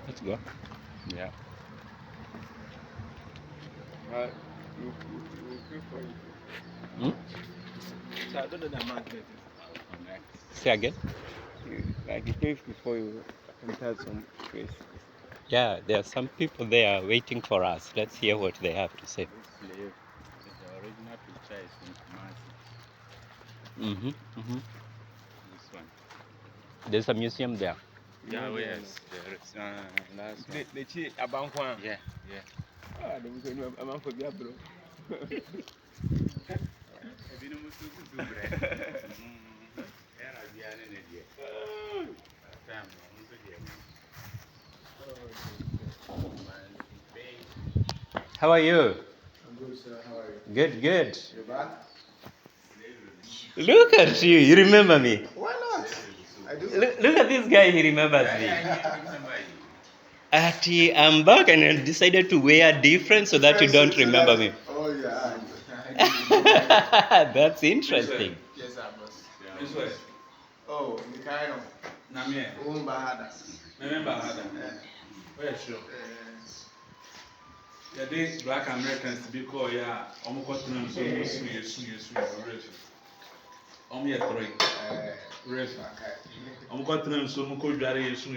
Let's go. Yeah. Hmm? So I don't know the amount of it. Say again? Like it takes before you enter some place. Yeah, there are some people there waiting for us. Let's hear what they have to say. This slave, the original picture is in Kumasi. This one. There's a museum there. Yeah, yes, there is last one. The chi abankwa. Yeah, yeah. Ah, the muso no amanfo bia bro. Ebi no musu kusu bre. Era bia ne ne die. Tam no musu die. How are you? I'm good, sir. How are you? Good, good. You're back? Look at you. You remember me. Why not? I do. Look at this guy. He remembers me. I'm back and I decided to wear different so that you don't remember me. Oh, yeah. That's interesting. Yes, sir, boss. Oh, Mikaino. Namie. Bahada. Bahada. Where sure. The days black Americans to be called, yeah, I'm going to know so I'm here three. I'm going to know so much jari soon.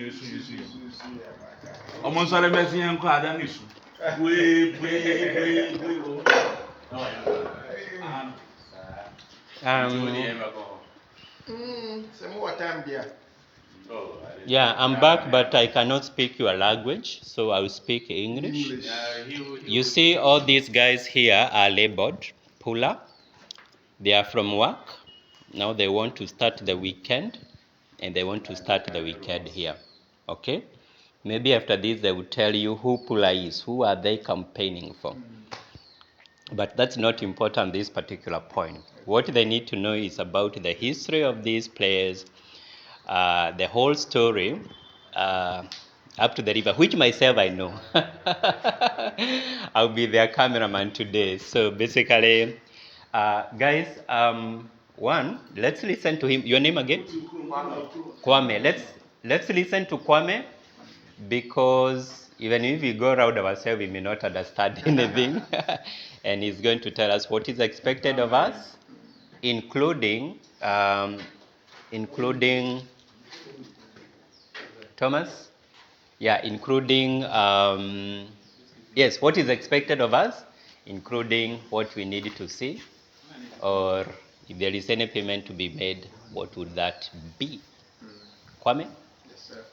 I'm on sorry, Messi and Quadanis. We. Some more time there. Yeah, I'm back, but I cannot speak your language, so I will speak English. You see, all these guys here are labored, puller. They are from work. Now they want to start the weekend, and they want to start the weekend here. Okay? Maybe after this, they will tell you who puller is, who are they campaigning for. But that's not important this particular point. What they need to know is about the history of these players, the whole story, up to the river, which myself I know. I'll be their cameraman today. So basically, guys, one, let's listen to him. Your name again? Kwame. Let's listen to Kwame, because even if we go around ourselves, we may not understand anything. And he's going to tell us what is expected of us, including Thomas. Yeah, including yes, what is expected of us, including what we need to see, or if there is any payment to be made, what would that be? Kwame? Yes, sir.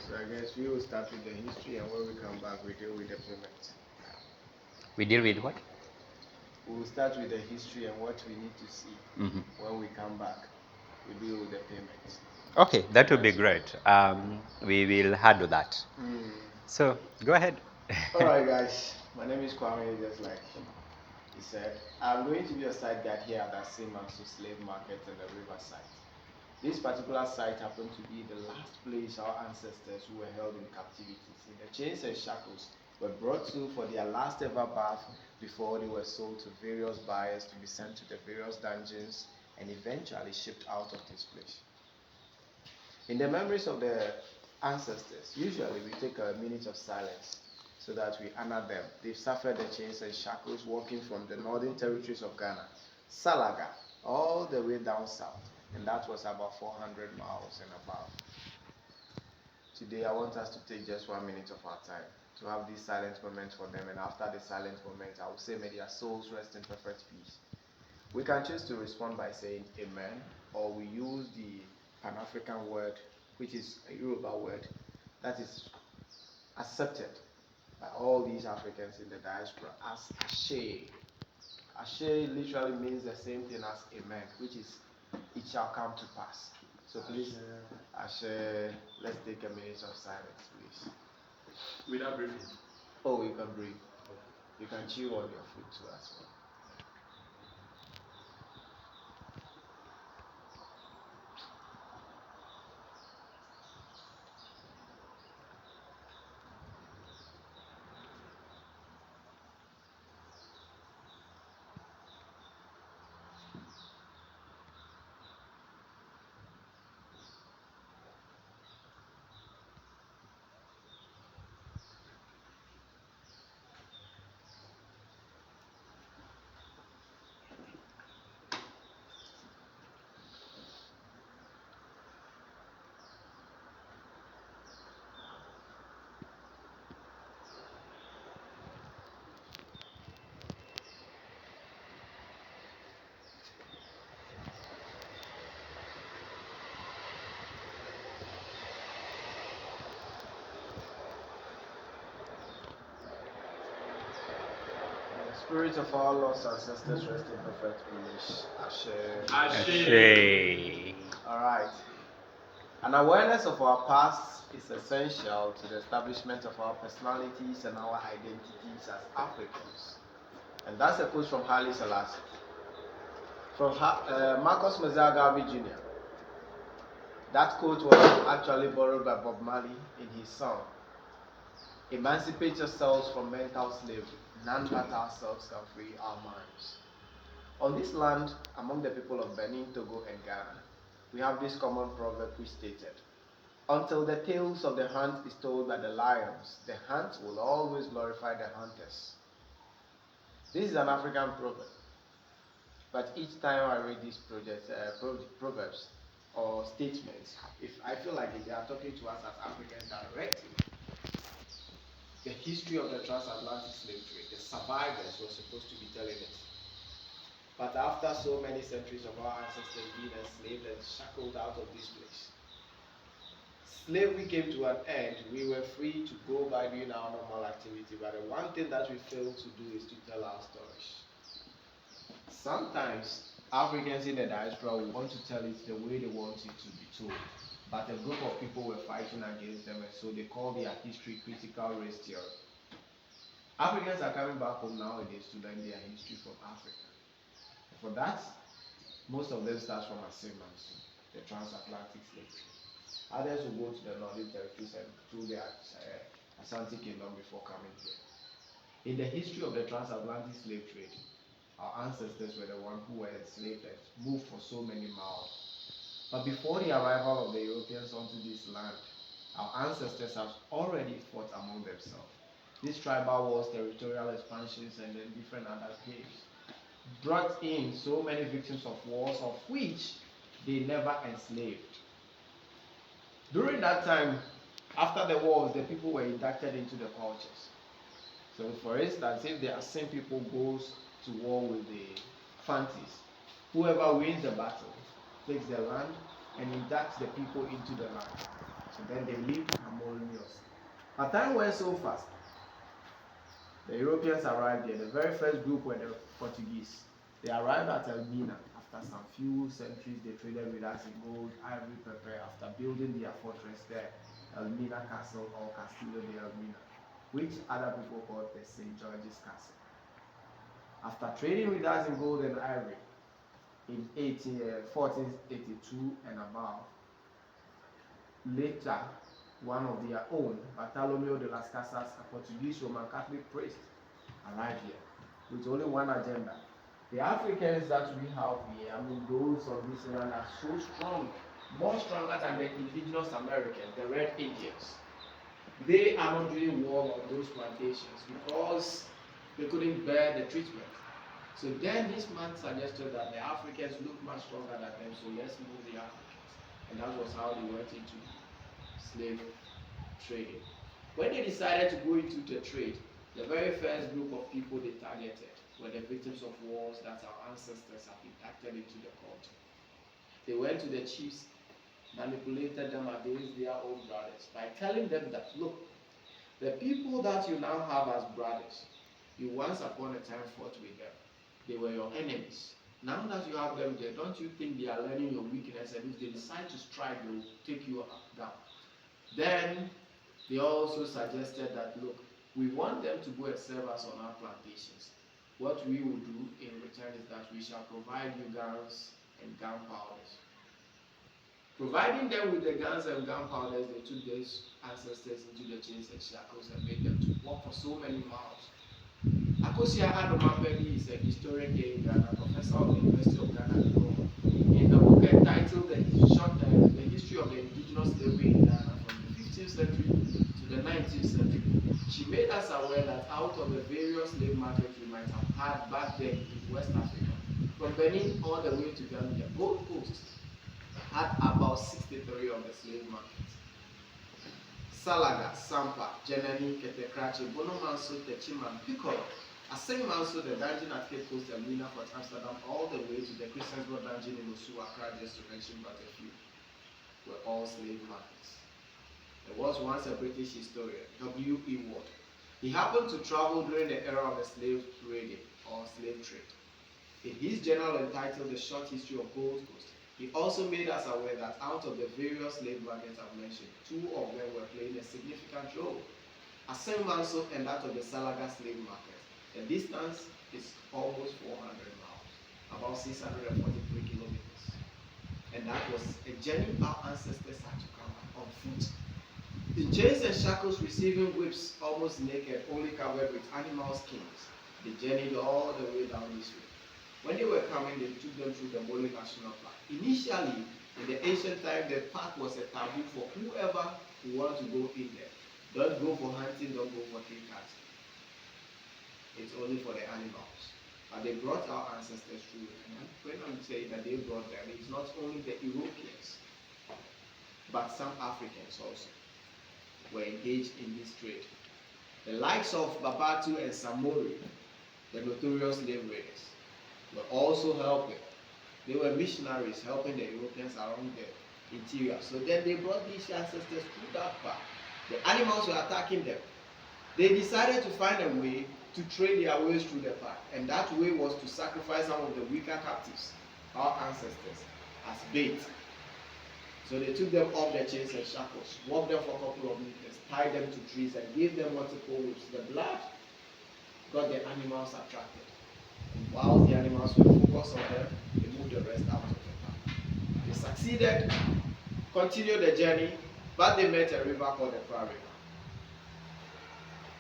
So I guess we will start with the history, and when we come back, we deal with the payment. We deal with what? We will start with the history and what we need to see. When we come back, we deal with the payment. Okay, that would be great. We will handle that. So, go ahead. All right, guys. My name is Kwame, just like he said. I'm going to be a site guide here at the Seamansu Slave Market in the Riverside. This particular site happened to be the last place our ancestors who were held in captivity in the chains and shackles were brought to for their last ever bath before they were sold to various buyers to be sent to the various dungeons and eventually shipped out of this place. In the memories of the ancestors, usually we take a minute of silence so that we honor them. They've suffered the chains and shackles walking from the northern territories of Ghana, Salaga, all the way down south, and that was about 400 miles and above. Today I want us to take just 1 minute of our time to have this silent moment for them, and after the silent moment I will say may their souls rest in perfect peace. We can choose to respond by saying amen, or we use the Pan-African word, which is a Yoruba word that is accepted by all these Africans in the diaspora as Ashe. Ashe literally means the same thing as amen, which is it shall come to pass. So please, Ashe, let's take a minute of silence, please. Without breathing. Oh, you can breathe. You can chew on your food too as well. Spirits of our lost ancestors rest in perfect peace. Ashe. Ashe. Alright. An awareness of our past is essential to the establishment of our personalities and our identities as Africans. And that's a quote from Haile Selassie. From Marcus Mosiah Garvey Jr. That quote was actually borrowed by Bob Marley in his song, "Emancipate yourselves from mental slavery. None but ourselves can free our minds." On this land, among the people of Benin, Togo, and Ghana, we have this common proverb which stated, "Until the tales of the hunt is told by the lions, the hunt will always glorify the hunters." This is an African proverb. But each time I read these proverbs or statements, if I feel like they are talking to us as Africans directly, the history of the transatlantic slave trade, the survivors were supposed to be telling it. But after so many centuries of our ancestors being enslaved and shackled out of this place, slavery came to an end. We were free to go by doing our normal activity, but the one thing that we failed to do is to tell our stories. Sometimes Africans in the diaspora will want to tell it the way they want it to be told, but a group of people were fighting against them, and so they call their history critical race theory. Africans are coming back home nowadays to learn their history from Africa. For that, most of them start from Asemansu, the transatlantic slave trade. Others will go to the Northern Territories and through the Asante Kingdom before coming here. In the history of the transatlantic slave trade, our ancestors were the ones who were enslaved and moved for so many miles. But before the arrival of the Europeans onto this land, our ancestors have already fought among themselves. These tribal wars, territorial expansions, and then different other games brought in so many victims of wars, of which they never enslaved. During that time, after the wars, the people were inducted into the cultures. So for instance, if the Asin people goes to war with the Fantis, whoever wins the battle takes the land and inducts the people into the land. So then they lived harmoniously. But time went so fast. The Europeans arrived there. The very first group were the Portuguese. They arrived at Elmina. After some few centuries, they traded with us in gold, ivory, pepper. After building their fortress there, Elmina Castle or Castillo de Elmina, which other people called the St. George's Castle. After trading with us in gold and ivory in 1482 and above, later one of their own, Bartolomeo de las Casas, a Portuguese Roman Catholic priest, arrived here with only one agenda. The Africans that we have here, those of this land are so strong, more stronger than the indigenous Americans, the Red Indians. They are not doing war on those plantations because they couldn't bear the treatment. So then this man suggested that the Africans look much stronger than them, so let's move the Africans. And that was how they went into slave trading. When they decided to go into the trade, the very first group of people they targeted were the victims of wars that our ancestors have inducted into the culture. They went to the chiefs, manipulated them against their own brothers by telling them that, look, the people that you now have as brothers, you once upon a time fought with them. They were your enemies. Now that you have them there, don't you think they are learning your weakness, and if they decide to strike, they will take you down? Then they also suggested that, look, we want them to go and serve us on our plantations. What we will do in return is that we shall provide you guns and gunpowders. Providing them with the guns and gunpowders, they took these ancestors into the chains and shackles and made them to walk for so many miles. Akosia Adomapeli is a historian here in Ghana, professor of the University of Ghana, in a book entitled The History of the Indigenous Slavery in Ghana from the 15th century to the 19th century. She made us aware that out of the various slave markets we might have had back then in West Africa, from Benin all the way to Gambia, Gold Coast had about 63 of the slave markets. Salaga, Sampa, Jenani, Ketekrachi, Bonomanso, Techima, Piccolo, Asenmanso, the dungeon at Cape Coast and Mina Fort Amsterdam, all the way to the Christiansburg dungeon in Osu, Accra, just to mention but a few, were all slave markets. There was once a British historian, W.E. Ward. He happened to travel during the era of the slave trading or slave trade. In his journal entitled The Short History of Gold Coast, he also made us aware that out of the various slave markets I've mentioned, two of them were playing a significant role. Asenmanso and that of the Salaga slave market. The distance is almost 400 miles, about 643 kilometers. And that was a journey our ancestors had to come on foot. In chains and shackles, receiving whips, almost naked, only covered with animal skins, they journeyed all the way down this way. When they were coming, they took them through the Mole National Park. Initially, in the ancient time, the park was a taboo for whoever who wanted to go in there. Don't go for hunting, don't go for tree cutting. It's only for the animals. But they brought our ancestors through it. And when I'm saying that they brought them, it's not only the Europeans, but some Africans also were engaged in this trade. The likes of Babatu and Samori, the notorious slave raiders, were also helping. They were missionaries helping the Europeans around the interior. So then they brought these ancestors through that part. The animals were attacking them. They decided to find a way to trade their ways through the park. And that way was to sacrifice some of the weaker captives, our ancestors, as bait. So they took them off their chains and shackles, walked them for a couple of meters, tied them to trees, and gave them multiple whips. The blood got the animals attracted. And while the animals were focused on them, they moved the rest out of the park. They succeeded, continued the journey, but they met a river called the Pra River.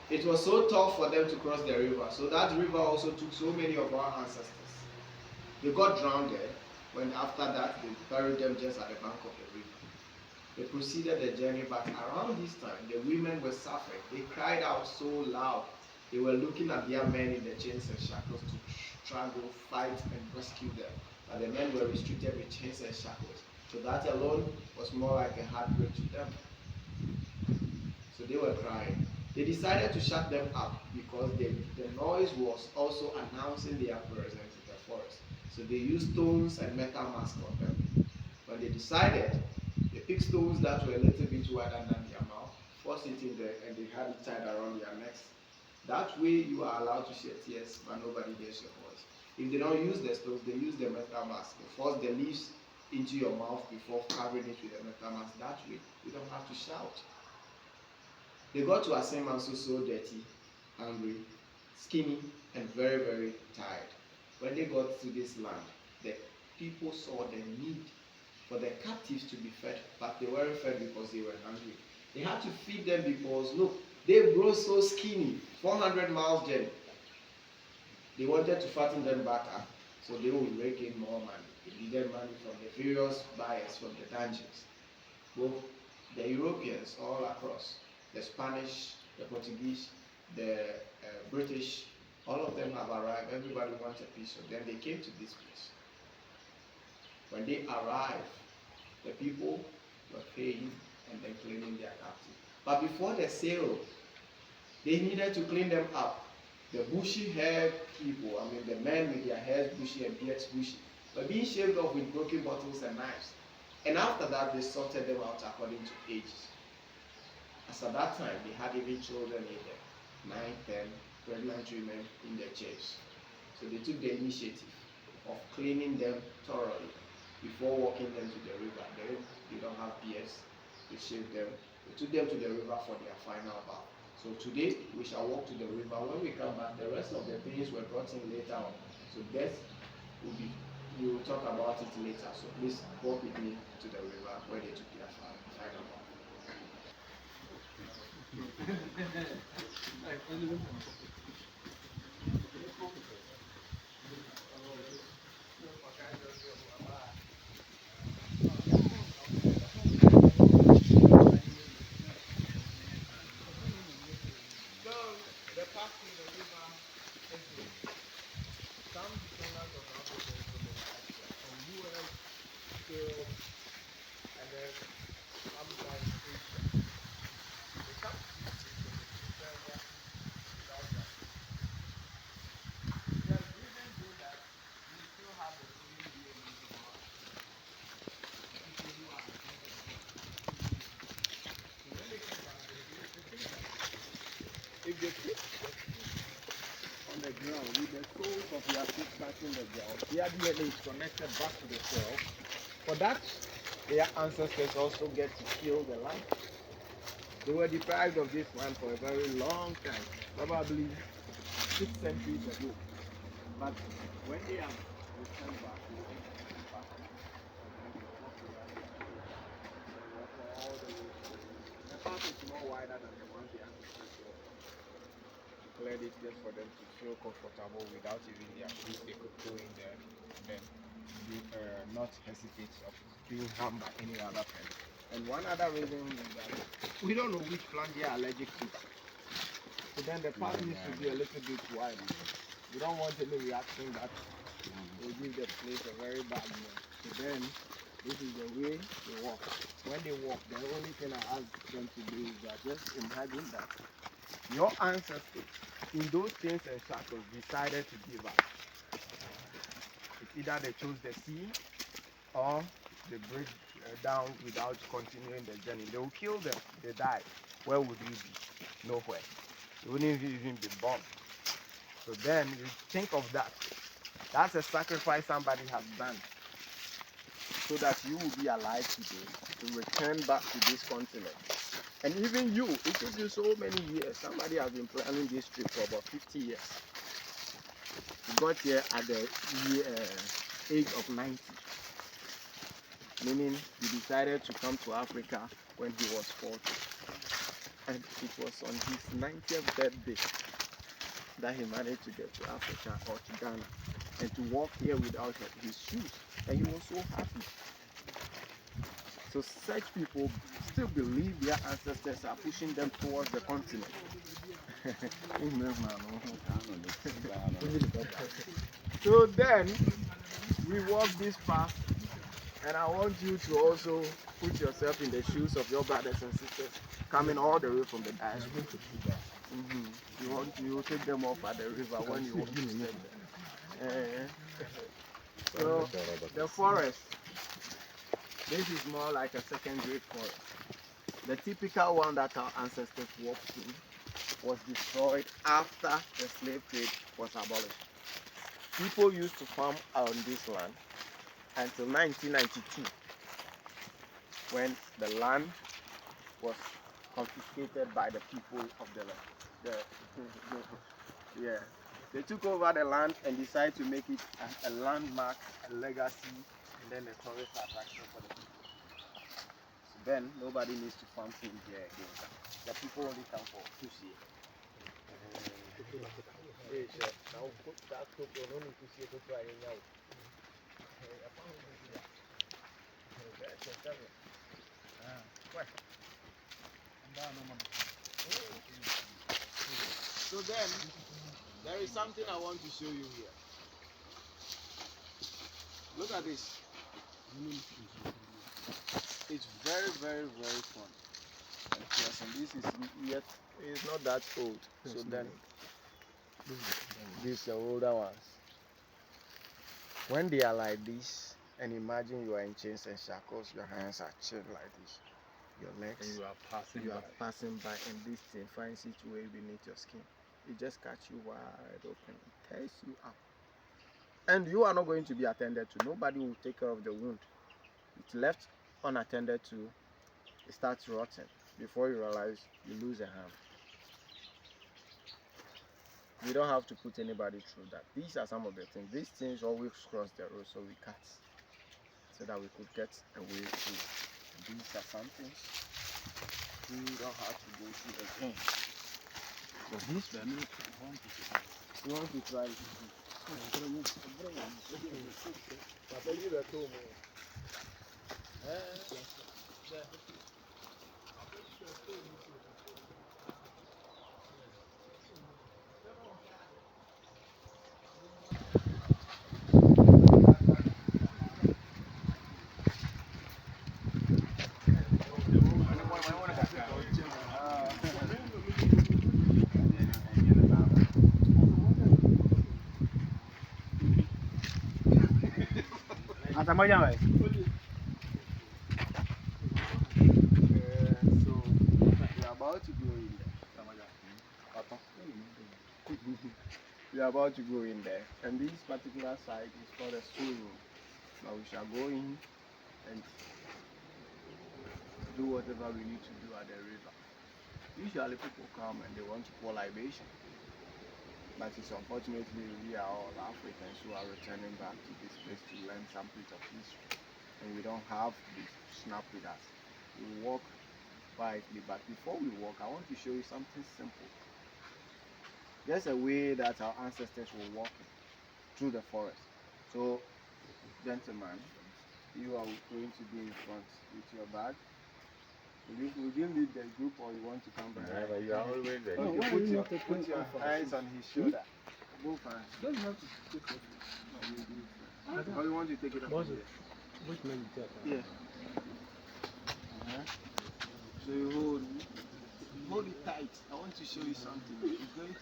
It was so tough for them to cross the river, so that river also took so many of our ancestors. They got drowned there, when after that they buried them just at the bank of the river. They proceeded the journey, but around this time the women were suffering. They cried out so loud. They were looking at their men in the chains and shackles to struggle, fight, and rescue them. But the men were restricted with chains and shackles. So that alone was more like a heartbreak to them. So they were crying. They decided to shut them up because the noise was also announcing their presence in the forest. So they used stones and metal masks on them. When they decided, they picked stones that were a little bit wider than their mouth, forced it in there, and they had it tied around their necks. That way you are allowed to shed tears, but nobody hears your voice. If they don't use the stones, they use the metal mask. They force the leaves into your mouth before covering it with the metal mask. That way you don't have to shout. They got to Asenmanso so dirty, hungry, skinny, and very, very tired. When they got to this land, the people saw the need for the captives to be fed, but they weren't fed because they were hungry. They had to feed them because, look, they grow so skinny, 400 miles journey. They wanted to fatten them back up so they would rake in more money. They needed money from the various buyers from the dungeons, both the Europeans all across. The Spanish, the Portuguese, the British, all of them have arrived. Everybody wants a piece of them. They came to this place. When they arrived, the people were paying and then claiming their captive. But before the sale, they needed to clean them up. The bushy haired people, the men with their hairs bushy and beards bushy, were being shaved off with broken bottles and knives. And after that, they sorted them out according to ages. As at that time, they had even children in there, 9, 10 pregnant women in their chairs. So they took the initiative of cleaning them thoroughly before walking them to the river. Then they don't have beards, they shave them, they took them to the river for their final bath. So today we shall walk to the river. When we come back, the rest of the things were brought in later on. So that will be, we will talk about it later. So please walk with me to the river where they took their final bath. So the path to the river is this. Some descendants of Africans from US, Europe, and then some from Asia. They come to this region in December, South Africa. The reason being that we still have the same DNA of our people who are ancestors. So when they come back, they begin to think that if they put the feet on the ground with the soles of their feet touching the ground, their DNA is connected back to the soil. For that, their ancestors also get to till the land. They were deprived of this land for a very long time, probably 6 centuries ago. But when they have returned back, they went back and then they walked around the area. They walked all the way to the river. The path is more wider than the ones the ancestors declared it just for them to feel comfortable without even their shoes. They could go in there and then not hesitate of being harmed by any other plant. And one other reason is that we don't know which plant they are allergic to. So then the path needs to be a little bit wider. We don't want any reaction that will give the place a very bad name. So then this is the way they walk. When they walk, the only thing I ask them to do is that just imagine that your ancestors in those chains and shackles decided to give up. It's either they chose the sea or they break down without continuing the journey. They will kill them, they die. Where would you be? Nowhere. You wouldn't even be born. So then you think of that. That's a sacrifice somebody has done so that you will be alive today to return back to this continent. And even you, it took you so many years. Somebody has been planning this trip for about 50 years. You got here at the age of 90. Meaning he decided to come to Africa when he was 40. And it was on his 90th birthday that he managed to get to Africa or to Ghana and to walk here without his shoes. And he was so happy. So such people still believe their ancestors are pushing them towards the continent. So then we walk this path, and I want you to also put yourself in the shoes of your brothers and sisters coming all the way from the diaspora. You take them off at the river when you walk to them. So the forest, this is more like a second-grade forest. The typical one that our ancestors walked through was destroyed after the slave trade was abolished. People used to farm on this land until 1992, when the land was confiscated by the people of the land. Yeah, they took over the land and decided to make it a landmark, a legacy, and then a tourist attraction for the people. So then nobody needs to farm in here again. The people only come for sushi. Now put that on only to see to try now. So then, there is something I want to show you here. Look at this. It's very, very, very fun. Yes, and this is not that old. So then, these are older ones. When they are like this, and imagine you are in chains and shackles, your hands are chained like this. Your legs, And you are passing by, and this thing finds its way beneath your skin. It just catch you wide open, it tears you up. And you are not going to be attended to. Nobody will take care of the wound. It's left unattended to, it starts rotting. Before you realize, you lose a hand. We don't have to put anybody through that. These are some of the things. These things always cross the road, so we cut so that we could get away through. And these are some things we don't have to go through again. So this one, you want to try it. So we are about to go in there. We are about to go in there, and this particular site is called a storeroom. Now we shall go in and do whatever we need to do at the river. Usually people come and they want to pour libation, but it's unfortunately we are all Africans who are returning back to this place to learn some bit of history, and we don't have the snap with us. We walk quietly, but before we walk, I want to show you something simple. There's a way that our ancestors were walking through the forest. So, gentlemen, you are going to be in front with your bag. Will you lead the group, or you want to come behind? You are always there. Okay, put your hands on his shoulder. Both hands. Don't you have to take it off? Or you want to take it off? Yeah. So you hold it tight. I want to show you something. It's going to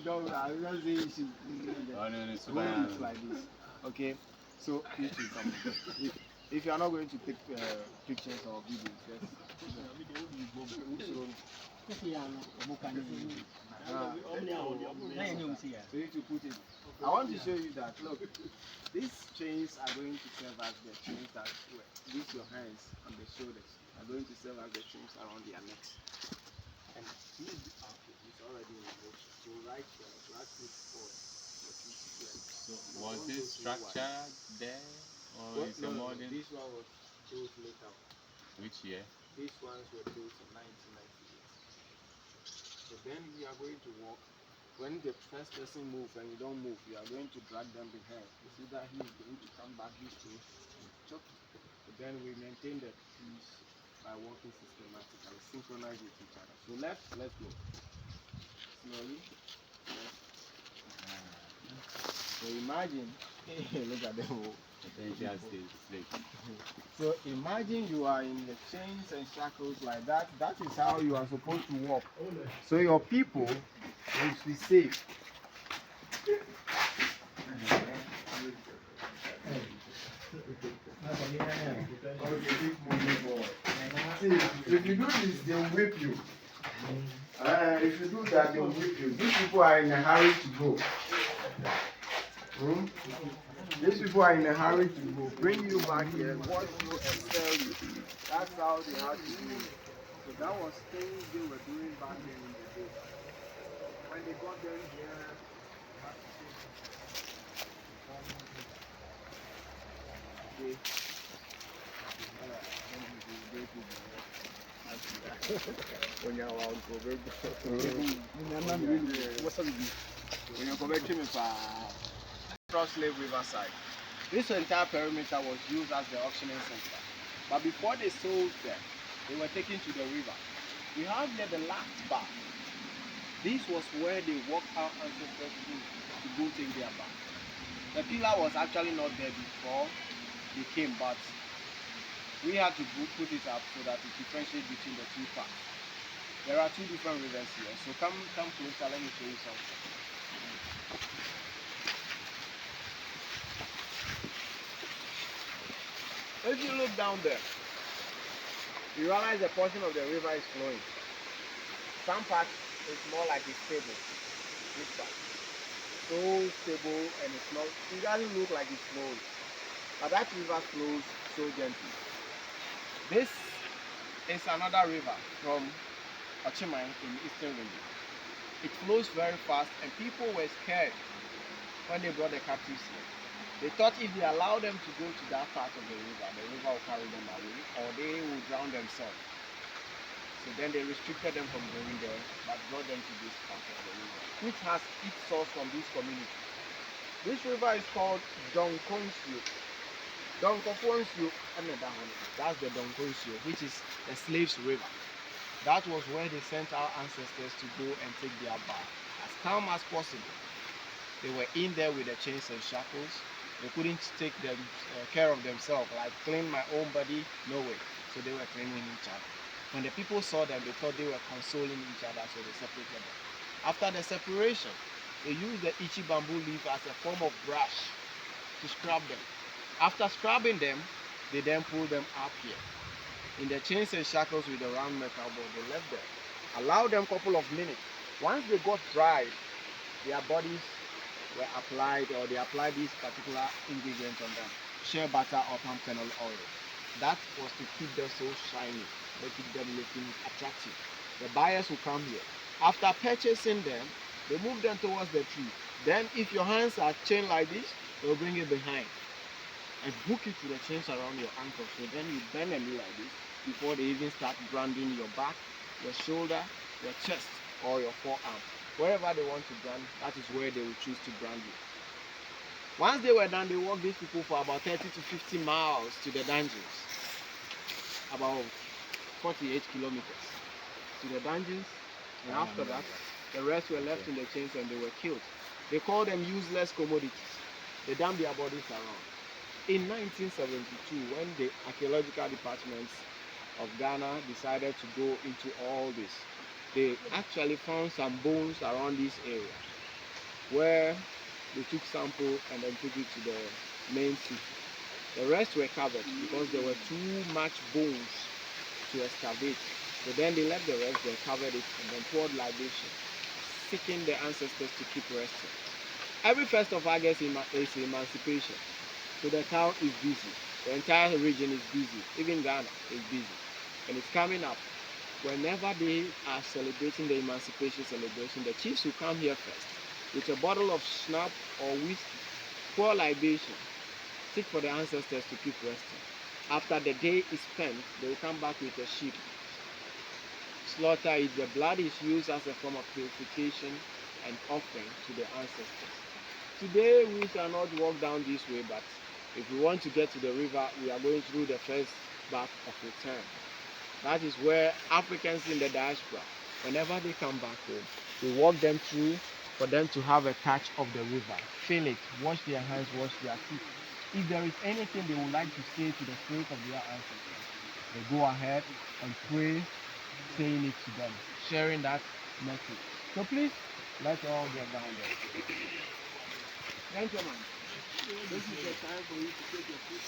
don't. I will not say you should hold it like this. Okay. So if you are not going to take pictures or videos, so you need to put it. I want to show you that. Look, these chains are going to serve as the chains that with your hands on the shoulders are going to serve as the chains around their necks. And this is already in motion. So right here, last week forward. So was this structure there, or is a modern? This one was built later. Which year? These ones were built in 1998. So then we are going to walk. When the first person moves and you don't move, you are going to drag them behind. You see that he is going to come back this way. Chop. But then we maintain the peace by walking systematically, synchronize with each other. So let's go. Slowly. So imagine, look at them. So imagine you are in the chains and shackles like that. That is how you are supposed to walk. So your people will be safe. If you do this, they'll whip you. If you do that, they'll whip you. These people are in a hurry to go. These people are in a hurry to go. Bring you back here, wash you, and sell you. That's how they had to do it. So that was things they were doing back then in the day. When they got them here, they had Slave Riverside. This entire perimeter was used as the auctioning center. But before they sold them, they were taken to the river. We have here the last bar. This was where they walked our ancestors to go take their bath. The pillar was actually not there before they came, but we had to put it up so that it differentiates between the two parts. There are two different rivers here, so come closer, let me show you something. If you look down there, you realize a portion of the river is flowing. Some parts is more like it's stable. This part. So stable and it's not, it doesn't look like it's flowing. But that river flows so gently. This is another river from Ochimai in the eastern region. It flows very fast, and people were scared when they brought the captives here. They thought if they allow them to go to that part of the river will carry them away, or they will drown themselves. So then they restricted them from going there, but brought them to this part of the river, which has its source from this community. This river is called Donkonsio. Donkofonsio, that's the Donkonsio, which is the slaves' river. That was where they sent our ancestors to go and take their bath as calm as possible. They were in there with the chains and shackles. They couldn't take care of themselves, like clean my own body, no way. So they were cleaning each other. When the people saw them, they thought they were consoling each other, so they separated them. After the separation, they used the ichi bamboo leaf as a form of brush to scrub them. After scrubbing them, they then pulled them up here. In the chains and shackles with the round metal ball, they left them. Allowed them a couple of minutes. Once they got dried, their bodies were applied, or they applied these particular ingredients on them. Shea butter or palm kernel oil. That was to keep them so shiny, to keep them looking attractive. The buyers will come here. After purchasing them, they move them towards the tree. Then if your hands are chained like this, they'll bring it behind and hook it to the chains around your ankle. So then you bend them like this before they even start branding your back, your shoulder, your chest, or your forearm. Wherever they want to brand, that is where they will choose to brand you. Once they were done, they walked these people for about 30 to 50 miles to the dungeons. About 48 kilometers to the dungeons. And after that, the rest were left in the chains and they were killed. They called them useless commodities. They dumped their bodies around. In 1972, when the archaeological departments of Ghana decided to go into all this, they actually found some bones around this area where they took sample and then took it to the main city. The rest were covered because there were too much bones to excavate. So then they left the rest, they covered it, and then poured libation, seeking the ancestors to keep resting. Every 1st of August is emancipation. So the town is busy. The entire region is busy. Even Ghana is busy. And it's coming up. Whenever they are celebrating the emancipation celebration, the chiefs will come here first with a bottle of schnapps or whiskey, pour libation, seek for the ancestors to keep resting. After the day is spent, they will come back with a sheep, slaughter it. The blood is used as a form of purification and offering to the ancestors. Today we shall not walk down this way, but if we want to get to the river, we are going through the first bath of return. That is where Africans in the diaspora, whenever they come back home, we walk them through for them to have a touch of the river. Feel it, wash their hands, wash their feet. If there is anything they would like to say to the spirit of their ancestors, they go ahead and pray, saying it to them, sharing that message. So please, let's all get down there. Gentlemen, this is the time for you to take your food.